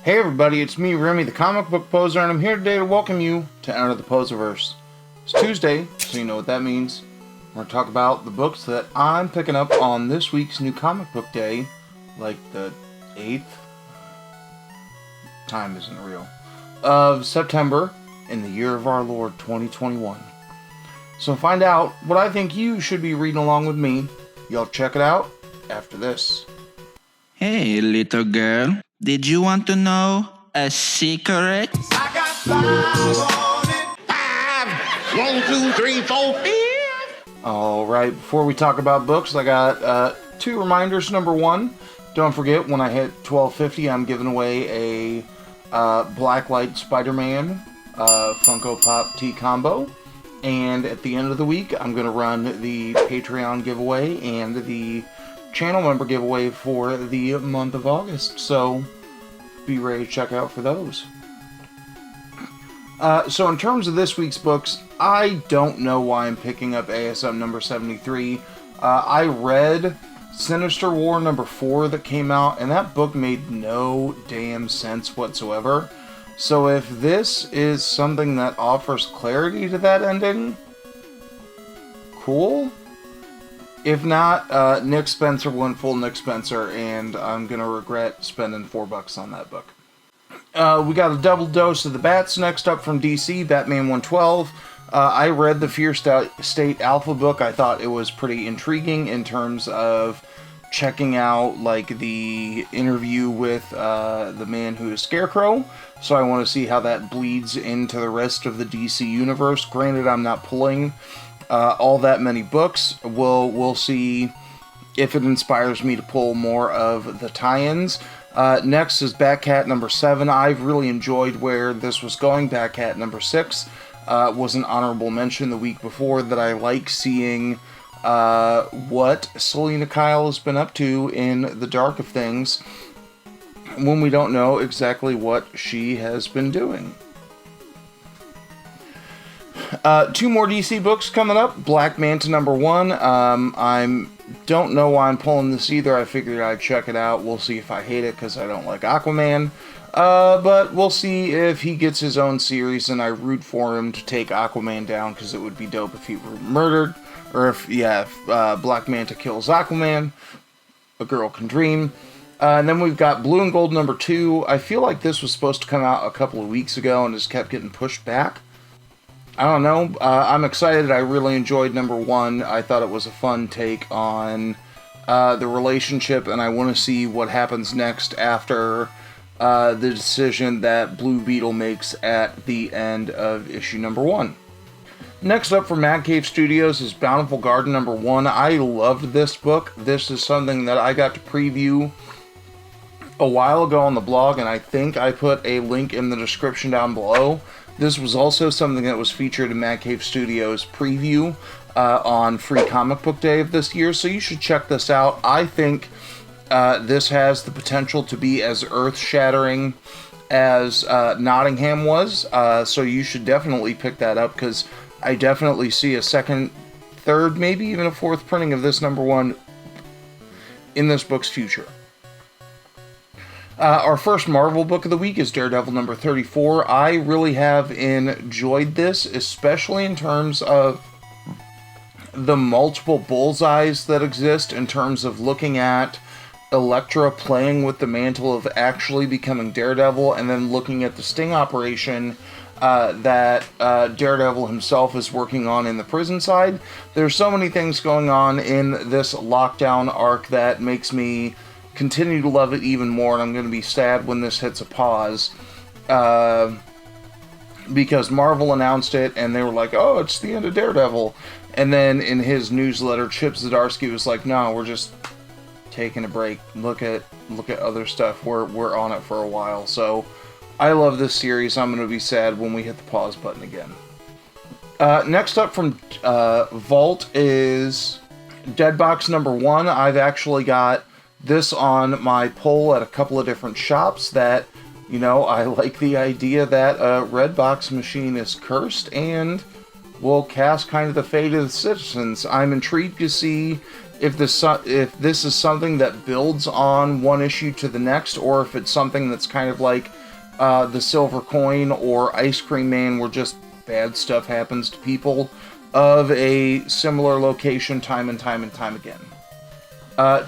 Hey everybody, it's me, Remy, the comic book poser, and I'm here today to welcome you to Enter the Poserverse. It's Tuesday, so you know what that means. We're going to talk about the books that I'm picking up on this week's new comic book day, like the 8th, time isn't real, of September in the year of our Lord 2021. So to find out what I think you should be reading along with me, y'all check it out after this. Hey, little girl, did you want to know a secret? I got 5 on it. 5, 1, 2, 3, 4, 5. Alright, before we talk about books, I got 2 reminders. Number 1, don't forget when I hit 1250, I'm giving away a Blacklight Spider-Man Funko Pop T combo. And at the end of the week, I'm going to run the Patreon giveaway and the channel member giveaway for the month of August, so be ready to check out for those. So in terms of this week's books, I don't know why I'm picking up ASM number 73. I read Sinister War number 4 that came out, and that book made no damn sense whatsoever. So if this is something that offers clarity to that ending, cool. If not, Nick Spencer went full Nick Spencer, and I'm going to regret spending $4 on that book. We got a double dose of the Bats next up from DC, Batman 112. I read the Fear State Alpha book. I thought it was pretty intriguing in terms of checking out like the interview with the man who is Scarecrow. So I want to see how that bleeds into the rest of the DC universe. Granted, I'm not pulling all that many books. We'll see if it inspires me to pull more of the tie-ins. Next is Batcat number 7. I've really enjoyed where this was going. Batcat number 6 was an honorable mention the week before that I like seeing what Selena Kyle has been up to in the dark of things when we don't know exactly what she has been doing. 2 more DC books coming up. Black Manta number 1. I don't know why I'm pulling this either. I figured I'd check it out. We'll see if I hate it because I don't like Aquaman. But we'll see if he gets his own series, and I root for him to take Aquaman down because it would be dope if he were murdered. Or if Black Manta kills Aquaman. A girl can dream. And then we've got Blue and Gold number 2. I feel like this was supposed to come out a couple of weeks ago and just kept getting pushed back. I don't know. I'm excited. I really enjoyed number 1. I thought it was a fun take on the relationship, and I want to see what happens next after the decision that Blue Beetle makes at the end of issue number 1. Next up from Cave Studios is Bountiful Garden number 1. I loved this book. This is something that I got to preview a while ago on the blog, and I think I put a link in the description down below. This was also something that was featured in Cave Studios preview on Free Comic Book Day of this year, so you should check this out. I think this has the potential to be as earth-shattering as Nottingham was, so you should definitely pick that up, because I definitely see a second, third, maybe even a 4th printing of this number 1 in this book's future. Our first Marvel book of the week is Daredevil number 34. I really have enjoyed this, especially in terms of the multiple bullseyes that exist, in terms of looking at Elektra playing with the mantle of actually becoming Daredevil, and then looking at the sting operation that Daredevil himself is working on in the prison side. There's so many things going on in this lockdown arc that makes me continue to love it even more, and I'm going to be sad when this hits a pause, because Marvel announced it, and they were like, oh, it's the end of Daredevil, and then in his newsletter, Chip Zdarsky was like, no, we're just taking a break, look at other stuff, we're on it for a while. So I love this series. I'm going to be sad when we hit the pause button again. Next up from Vault is Deadbox number 1. I've actually got this on my pull at a couple of different shops that, you know, I like the idea that a Redbox machine is cursed and will cast kind of the fate of the citizens. I'm intrigued to see if this is something that builds on one issue to the next, or if it's something that's kind of like the Silver Coin or Ice Cream Man, where just bad stuff happens to people of a similar location time and time again.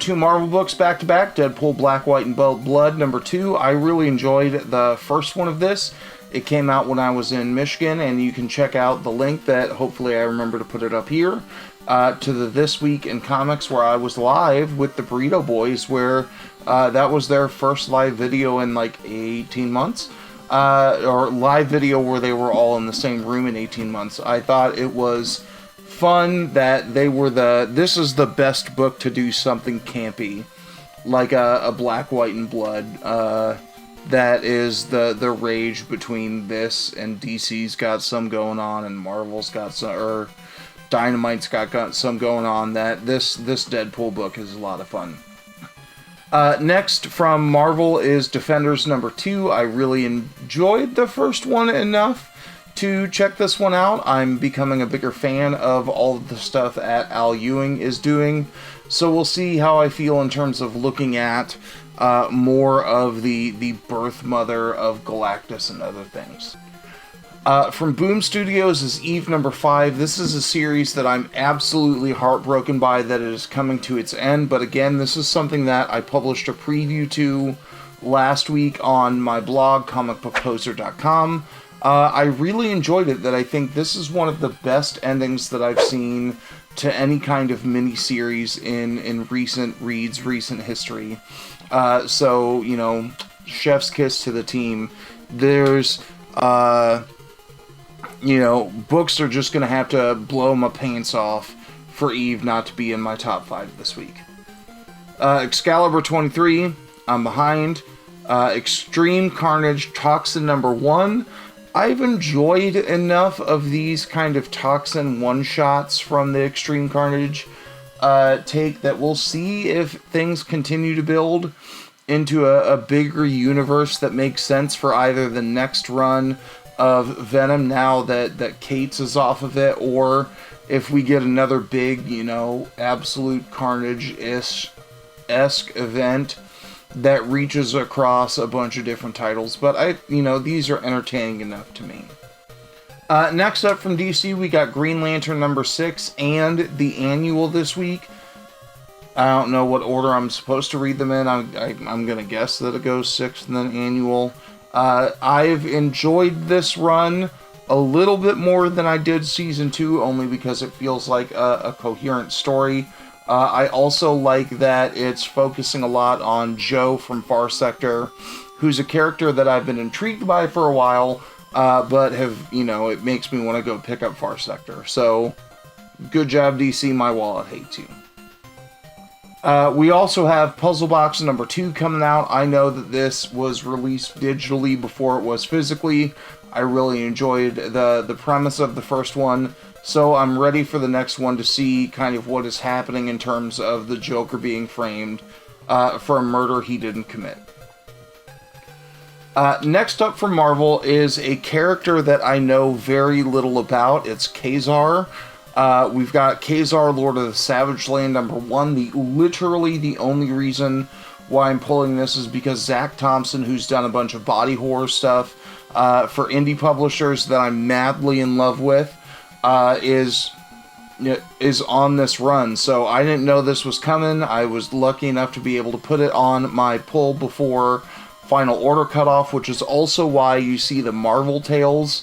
2 Marvel books back-to-back, Deadpool Black, White, and Blood #2. I really enjoyed the first one of this. It came out when I was in Michigan, and you can check out the link that hopefully I remember to put it up here, to the This Week in Comics, where I was live with the Burrito Boys, where that was their first live video in like 18 months. Or live video where they were all in the same room in 18 months. I thought it was fun that they were this is the best book to do something campy, like a Black, White, and Blood. That is the rage between this and DC's got some going on, and Marvel's got some, or Dynamite's got some going on. That this Deadpool book is a lot of fun. Next from Marvel is Defenders #2. I really enjoyed the first one enough to check this one out. I'm becoming a bigger fan of all of the stuff that Al Ewing is doing, so we'll see how I feel in terms of looking at more of the birth mother of Galactus and other things. From Boom Studios is Eve #5. This is a series that I'm absolutely heartbroken by that it is coming to its end, but again, this is something that I published a preview to last week on my blog, comicbookposer.com. I really enjoyed it. That I think this is one of the best endings that I've seen to any kind of miniseries in recent reads, recent history. So, you know, chef's kiss to the team. There's, you know, books are just going to have to blow my pants off for Eve not to be in my top 5 this week. Excalibur 23, I'm behind. Extreme Carnage Toxin #1. I've enjoyed enough of these kind of Toxin one-shots from the Extreme Carnage take that we'll see if things continue to build into a bigger universe that makes sense for either the next run of Venom now that Cates is off of it, or if we get another big, you know, Absolute Carnage-esque event that reaches across a bunch of different titles. But these are entertaining enough to me. Next up from DC, we got Green Lantern #6 and the annual this week. I don't know what order I'm supposed to read them in. I'm gonna guess that it goes 6th and then annual. I've enjoyed this run a little bit more than I did season 2, only because it feels like a coherent story. I also like that it's focusing a lot on Joe from Far Sector, who's a character that I've been intrigued by for a while, but it makes me want to go pick up Far Sector. So, good job, DC, my wallet hates you. We also have Puzzle Box #2 coming out. I know that this was released digitally before it was physically. I really enjoyed the premise of the first one, so I'm ready for the next one to see kind of what is happening in terms of the Joker being framed for a murder he didn't commit. Next up from Marvel is a character that I know very little about. It's Kazaar. We've got Kazaar, Lord of the Savage Land #1. Literally the only reason why I'm pulling this is because Zach Thompson, who's done a bunch of body horror stuff for indie publishers that I'm madly in love with, is on this run. So I didn't know this was coming. I was lucky enough to be able to put it on my pull before final order cutoff, which is also why you see the Marvel Tales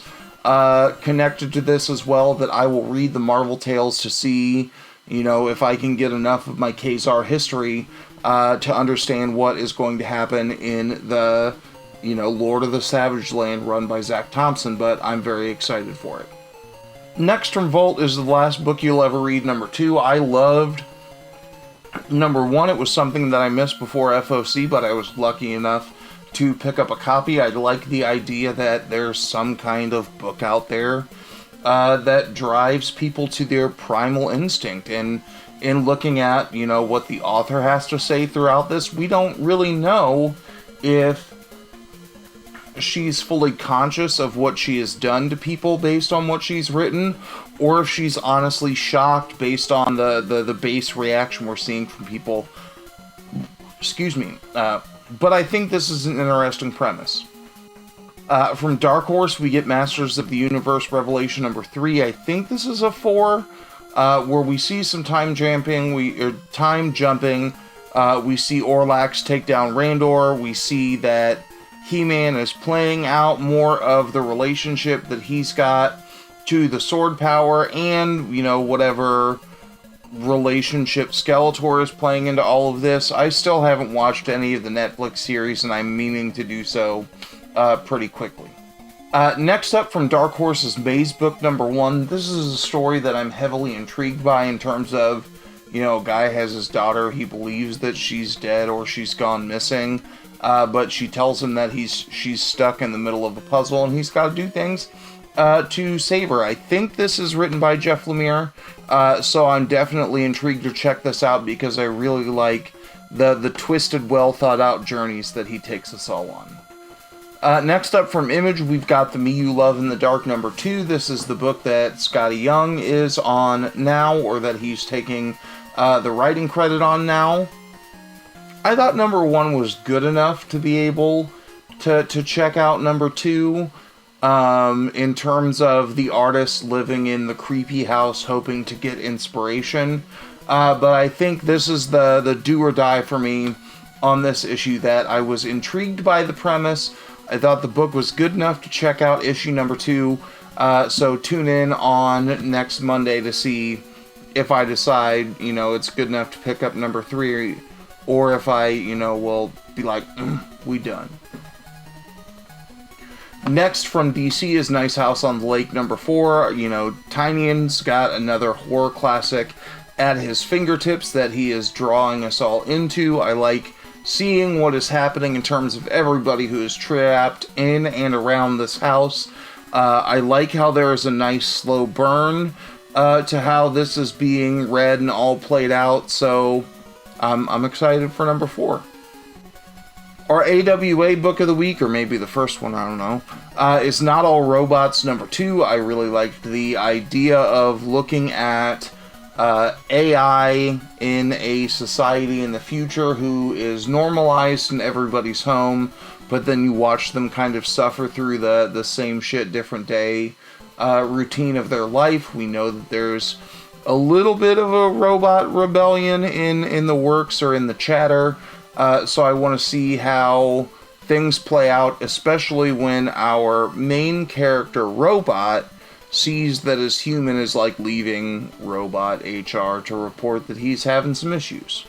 connected to this as well, that I will read the Marvel Tales to see, if I can get enough of my Kazaar history to understand what is going to happen in the, Lord of the Savage Land run by Zach Thompson, but I'm very excited for it. Next from Revolt is The Last Book You'll Ever Read #2. I loved #1. It was something that I missed before FOC, but I was lucky enough to pick up a copy. I like the idea that there's some kind of book out there that drives people to their primal instinct. And in looking at, what the author has to say throughout this, we don't really know if she's fully conscious of what she has done to people based on what she's written, or if she's honestly shocked based on the base reaction we're seeing from people. Excuse me. But I think this is an interesting premise. From Dark Horse, we get Masters of the Universe Revelation number 3. I think this is a 4, where we see some time jumping. We see Orlax take down Randor. We see that He-Man is playing out more of the relationship that he's got to the sword power, and, you know, whatever relationship Skeletor is playing into all of this. I still haven't watched any of the Netflix series, and I'm meaning to do so pretty quickly. Next up from Dark Horse is Maze Book number 1. This is a story that I'm heavily intrigued by in terms of, you know, a guy has his daughter, he believes that she's dead or she's gone missing, but she tells him that she's stuck in the middle of a puzzle and he's got to do things to save her. I think this is written by Jeff Lemire, so I'm definitely intrigued to check this out because I really like the twisted, well thought out journeys that he takes us all on. Next up from Image, we've got The Me You Love in the Dark number 2. This is the book that Scotty Young is on now, or that he's taking the writing credit on now. I thought number 1 was good enough to be able to check out number 2, in terms of the artist living in the creepy house hoping to get inspiration. But I think this is the do or die for me on this issue, that I was intrigued by the premise. I thought the book was good enough to check out issue number 2, so tune in on next Monday to see if I decide, you know, it's good enough to pick up number 3, or if I, you know, will be like, we done. Next from DC is Nice House on the Lake number 4. You know, Tynian's got another horror classic at his fingertips that he is drawing us all into. I like seeing what is happening in terms of everybody who is trapped in and around this house. I like how there is a nice slow burn to how this is being read and all played out, so I'm excited for number 4. Our AWA book of the week, or maybe the first one, I don't know, is Not All Robots number 2. I really liked the idea of looking at AI in a society in the future who is normalized in everybody's home, but then you watch them kind of suffer through the same shit, different day routine of their life. We know that there's a little bit of a robot rebellion in the works, or in the chatter, so I want to see how things play out, especially when our main character, Robot, sees that his human is like leaving Robot HR to report that he's having some issues.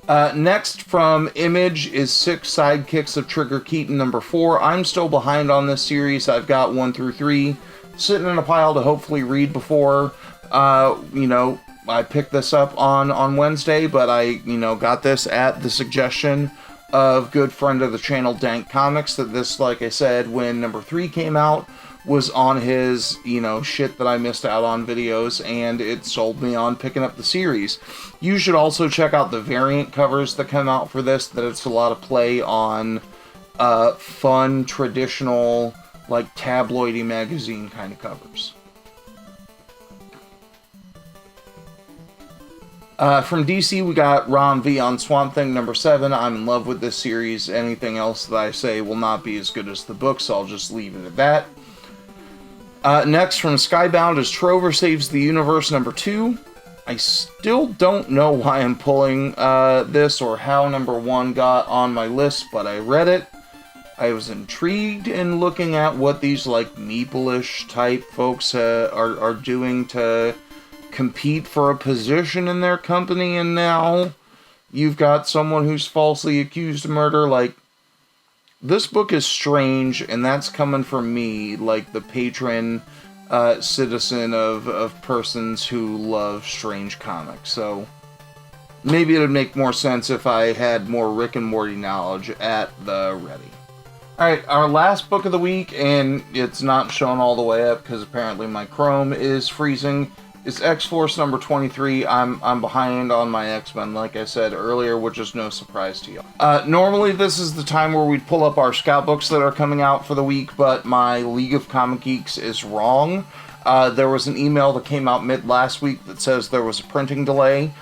Next from Image is 6 Sidekicks of Trigger Keaton number 4. I'm still behind on this series. I've got 1 through 3 sitting in a pile to hopefully read before, you know, I picked this up on Wednesday, but I, you know, got this at the suggestion of good friend of the channel, Dank Comics, that this, like I said, when number 3 came out, was on his, you know, shit that I missed out on videos, and it sold me on picking up the series. You should also check out the variant covers that come out for this, that it's a lot of play on fun, traditional, like tabloidy magazine kind of covers. From DC, we got Ron V on Swamp Thing number 7. I'm in love with this series. Anything else that I say will not be as good as the book, so I'll just leave it at that. Next, from Skybound is Trover Saves the Universe number 2. I still don't know why I'm pulling this, or how number 1 got on my list, but I read it. I was intrigued in looking at what these, like, Meeple-ish type folks are doing to compete for a position in their company, and now you've got someone who's falsely accused of murder. Like, this book is strange, and that's coming from me, like the patron citizen of persons who love strange comics. So maybe it would make more sense if I had more Rick and Morty knowledge at the ready. Alright, our last book of the week, and it's not shown all the way up because apparently my Chrome is freezing, is X-Force number 23. I'm behind on my X-Men, like I said earlier, which is no surprise to you. Normally this is the time where we'd pull up our scout books that are coming out for the week, but my League of Comic Geeks is wrong. There was an email that came out mid last week that says there was a printing delay,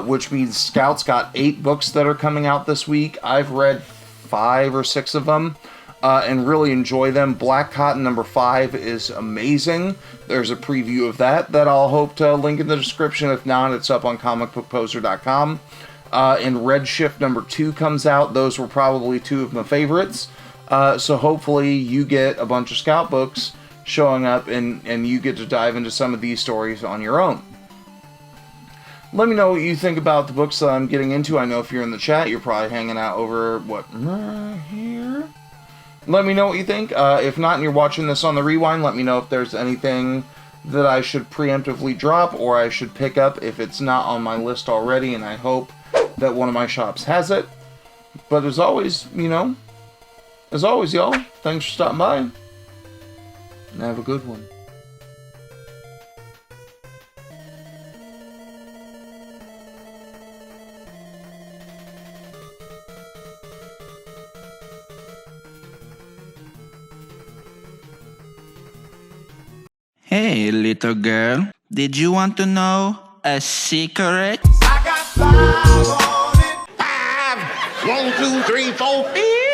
which means Scout's got 8 books that are coming out this week. I've read 5 or 6 of them. And really enjoy them. Black Cotton number 5 is amazing. There's a preview of that I'll hope to link in the description. If not, it's up on comicbookposer.com. And Redshift number 2 comes out. Those were probably 2 of my favorites. So hopefully you get a bunch of Scout books showing up and you get to dive into some of these stories on your own. Let me know what you think about the books that I'm getting into. I know if you're in the chat, you're probably hanging out over, here? Let me know what you think. If not, and you're watching this on the rewind, let me know if there's anything that I should preemptively drop or I should pick up if it's not on my list already, and I hope that one of my shops has it. But as always, y'all, thanks for stopping by, and have a good one. Hey, little girl, did you want to know a secret? I got 5 on it. 5, 1, 2, 3, 4, 5.